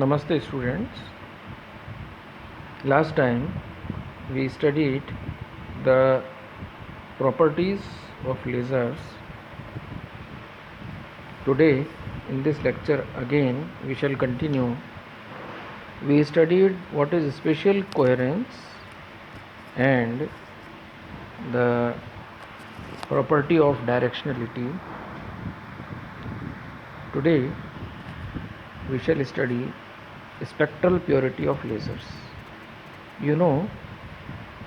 Namaste students. Last time we studied the properties of lasers. Today in this lecture again we shall continue. We studied what is spatial coherence and the property of directionality. Today we shall study spectral purity of lasers. You know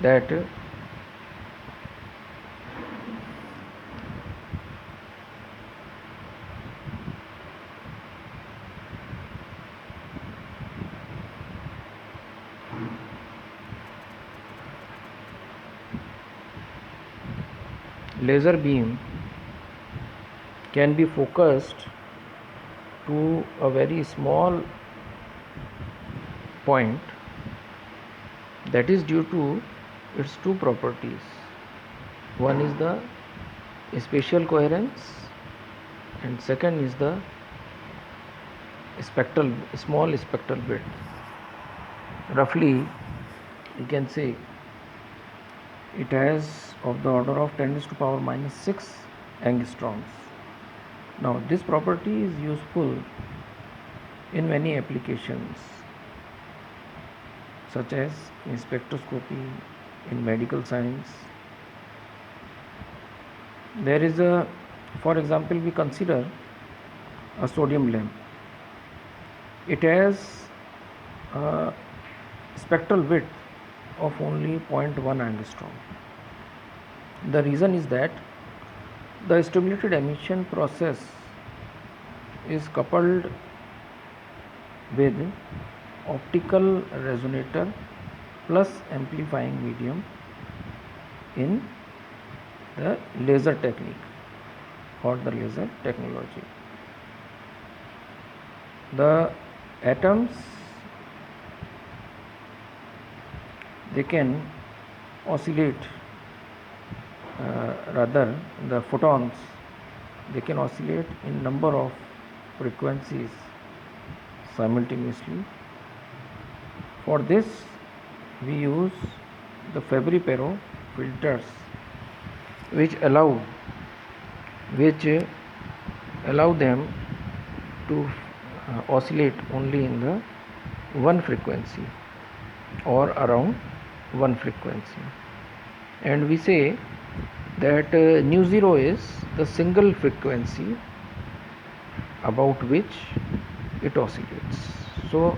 that laser beam can be focused to a very small point. That is due to its two properties. One is the spatial coherence and second is the small spectral width. Roughly you can say it has of the order of 10 to the power minus 6 angstroms. Now this property is useful in many applications such as in spectroscopy, in medical science. There is for example, we consider a sodium lamp. It has a spectral width of only 0.1 angstrom. The reason is that the stimulated emission process is coupled with optical resonator plus amplifying medium in the laser technique or the laser technology. The atoms, they can oscillate, rather the photons, they can oscillate in number of frequencies simultaneously. For this we use the Fabry-Perot filters which allow them to oscillate only in the one frequency or around one frequency, and we say that nu zero is the single frequency about which it oscillates. So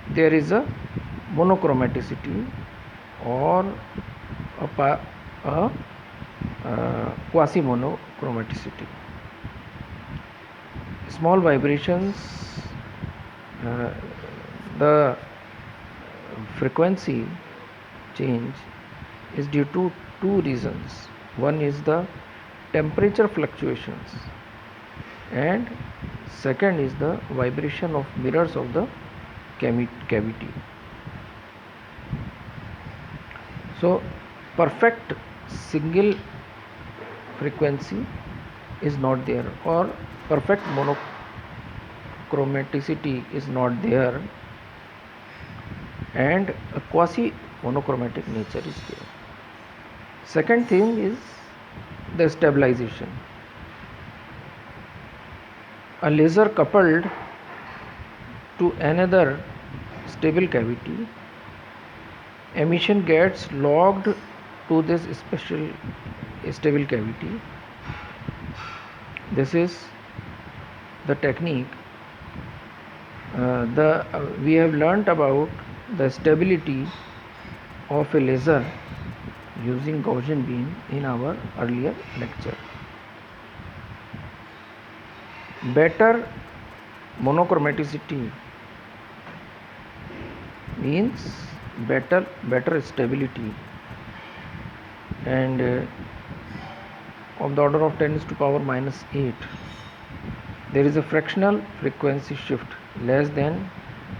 there is a monochromaticity or a quasi monochromaticity. Small vibrations, the frequency change is due to two reasons. One is the temperature fluctuations and second is the vibration of mirrors of the cavity. So perfect single frequency is not there, or perfect monochromaticity is not there, and a quasi monochromatic nature is there. Second thing is the stabilization. A laser coupled to another stable cavity, emission gets logged to this special stable cavity. This is the technique. We have learnt about the stability of a laser using Gaussian beam in our earlier lecture. Better monochromaticity means better stability, and of the order of 10 to the power minus 8, there is a fractional frequency shift less than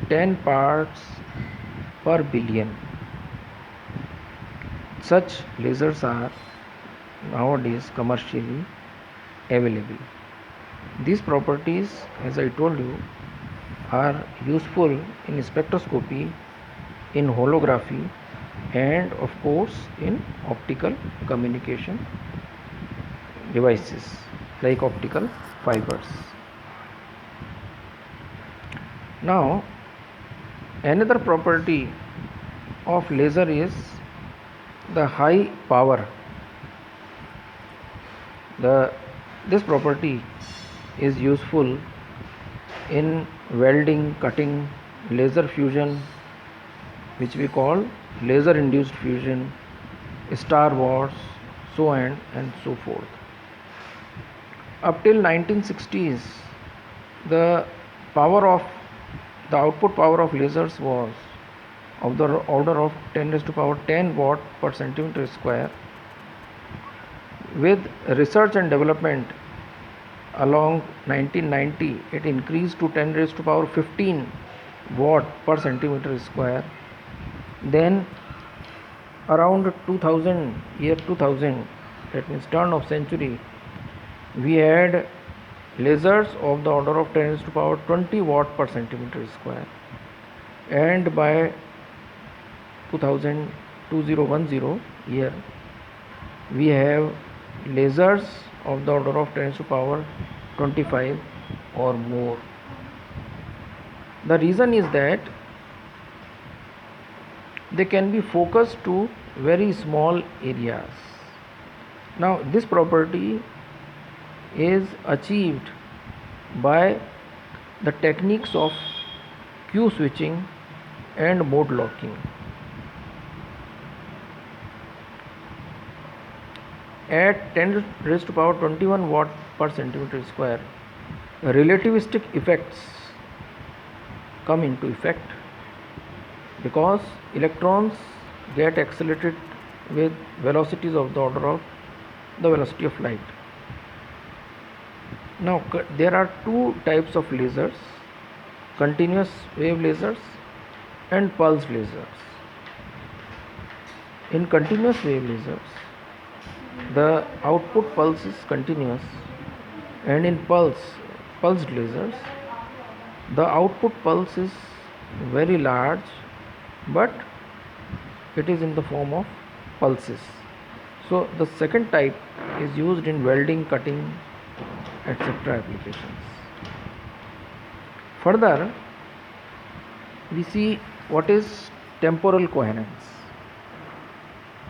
10 parts per billion. Such lasers are nowadays commercially available. These properties, as I told you, are useful in spectroscopy, in holography, and of course in optical communication devices like optical fibers. Now, another property of laser is the high power. This property is useful in welding, cutting, laser fusion, which we call laser induced fusion, Star Wars, so on and so forth. Up till 1960s, the power of the output power of lasers was of the order of 10 raised to power 10 watt per centimeter square. With research and development along 1990, it increased to 10 raised to power 15 watt per centimeter square. Then around 2000, that means turn of century, we had lasers of the order of 10 raised to power 20 watt per centimeter square, and by 2010 year we have lasers of the order of 10 raised to power 25 or more. The reason is that they can be focused to very small areas. Now, this property is achieved by the techniques of Q switching and mode locking. At 10 raised to power 21 watt per centimeter square, relativistic effects come into effect because electrons get accelerated with velocities of the order of the velocity of light. Now, there are two types of lasers: continuous wave lasers and pulse lasers. In continuous wave lasers, the output pulse is continuous, and in pulsed lasers, the output pulse is very large, but it is in the form of pulses. So the second type is used in welding, cutting, etc. applications. Further, we see what is temporal coherence.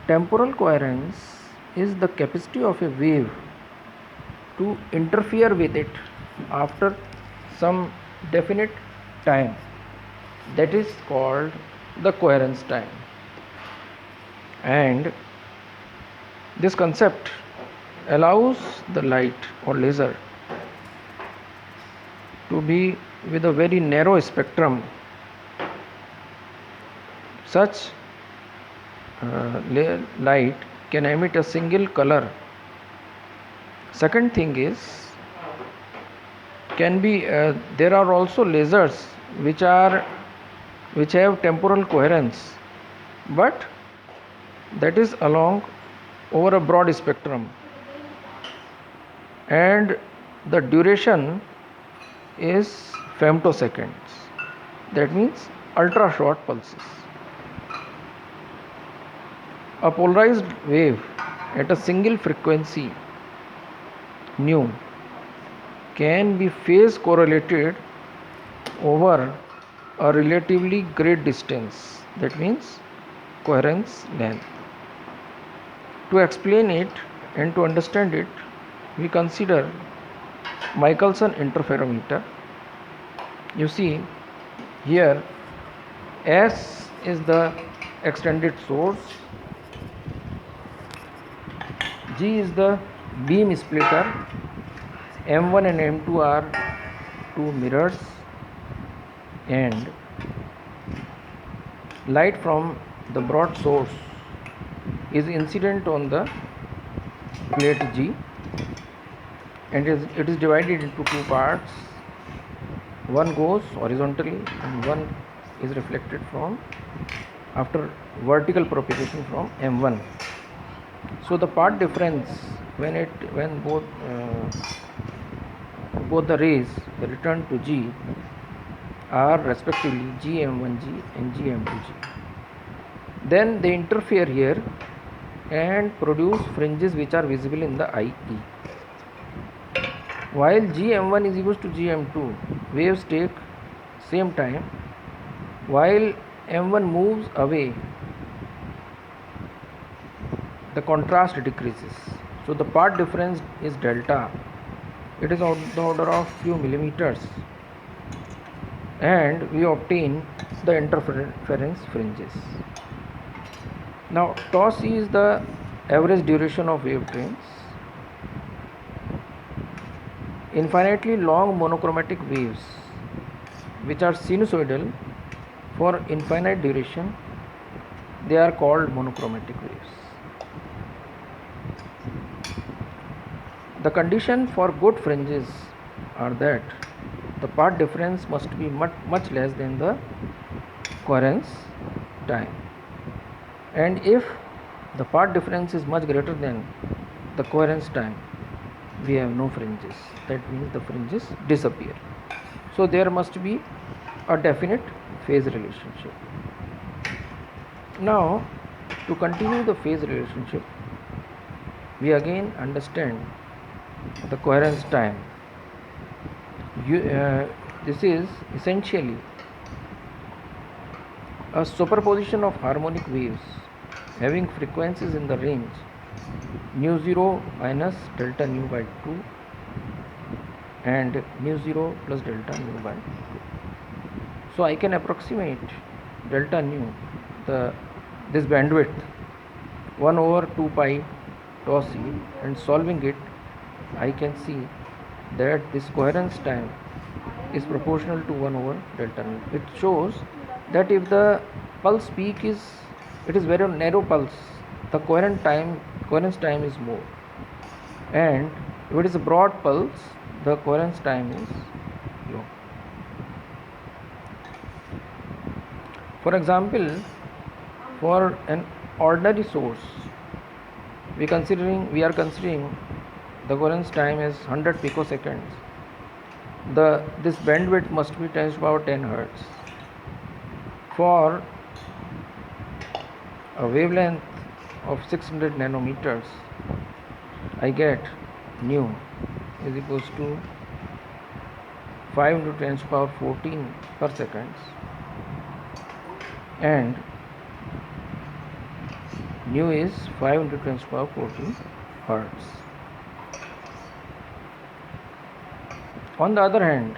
Temporal coherence is the capacity of a wave to interfere with it after some definite time. That is called the coherence time. And this concept allows the light or laser to be with a very narrow spectrum. Such light can emit a single color. Second thing is, there are also lasers which have temporal coherence, but that is along over a broad spectrum, and the duration is femtoseconds. That means ultra short pulses. A polarized wave at a single frequency nu can be phase correlated over a relatively great distance. That means coherence length. To explain it and to understand it, we consider Michelson interferometer. You see here, S is the extended source, G is the beam splitter, M1 and M2 are two mirrors, and light from the broad source is incident on the plate G, and it is divided into two parts. One goes horizontally and one is reflected from after vertical propagation from M1. So the part difference when both the rays return to G are respectively GM1G and GM2G. Then they interfere here and produce fringes which are visible in the IE. While GM1 is equals to GM2, waves take same time. While M1 moves away, the contrast decreases. So the part difference is delta. It is of the order of few millimeters, and we obtain the interference fringes. Now tau c is the average duration of wave trains. Infinitely long monochromatic waves which are sinusoidal for infinite duration, they are called monochromatic waves. The condition for good fringes are that the part difference must be much less than the coherence time, and if the part difference is much greater than the coherence time, we have no fringes. That means the fringes disappear. So there must be a definite phase relationship. Now, to continue the phase relationship, we again understand the coherence time. This is essentially a superposition of harmonic waves having frequencies in the range nu 0 minus delta nu by 2 and nu 0 plus delta nu by 2. So I can approximate delta nu, this bandwidth, 1 over 2 pi tau c, and solving it, I can see that this coherence time is proportional to 1 over delta nu. It shows that if the pulse peak is very narrow pulse, the coherence time is more, and if it is a broad pulse, the coherence time is low. For example, for an ordinary source, we are considering the coherence time as 100 picoseconds. This bandwidth must be 10 to the power 10 hertz. For a wavelength of 600 nanometers, I get nu is equals to 5 into 10 to the power 14 per second, and nu is 5 into 10 to the power 14 hertz. On the other hand,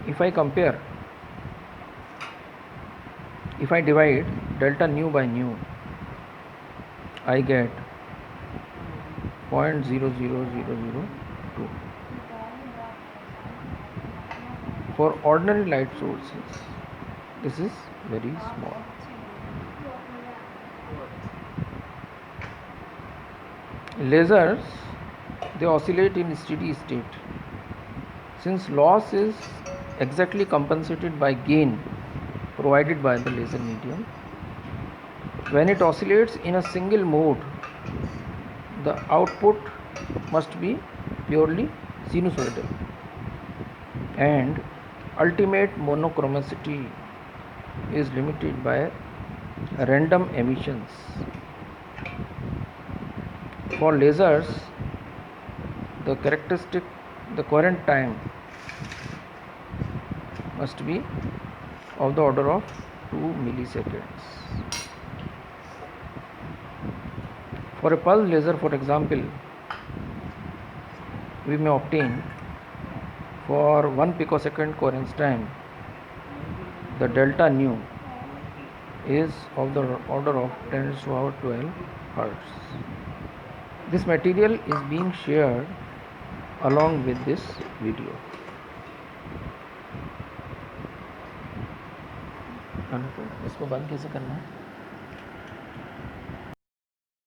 if I divide delta nu by nu, I get 0.00002. For ordinary light sources, this is very small. Lasers, they oscillate in steady state. Since loss is exactly compensated by gain provided by the laser medium, when it oscillates in a single mode, the output must be purely sinusoidal, and ultimate monochromicity is limited by random emissions. For lasers, the coherent time must be of the order of 2 milliseconds. For a pulse laser, for example, we may obtain for 1 picosecond coherence time, the delta nu is of the order of 10 to the power 12 hertz. This material is being shared along with this video. इसको बंद कैसे करना है?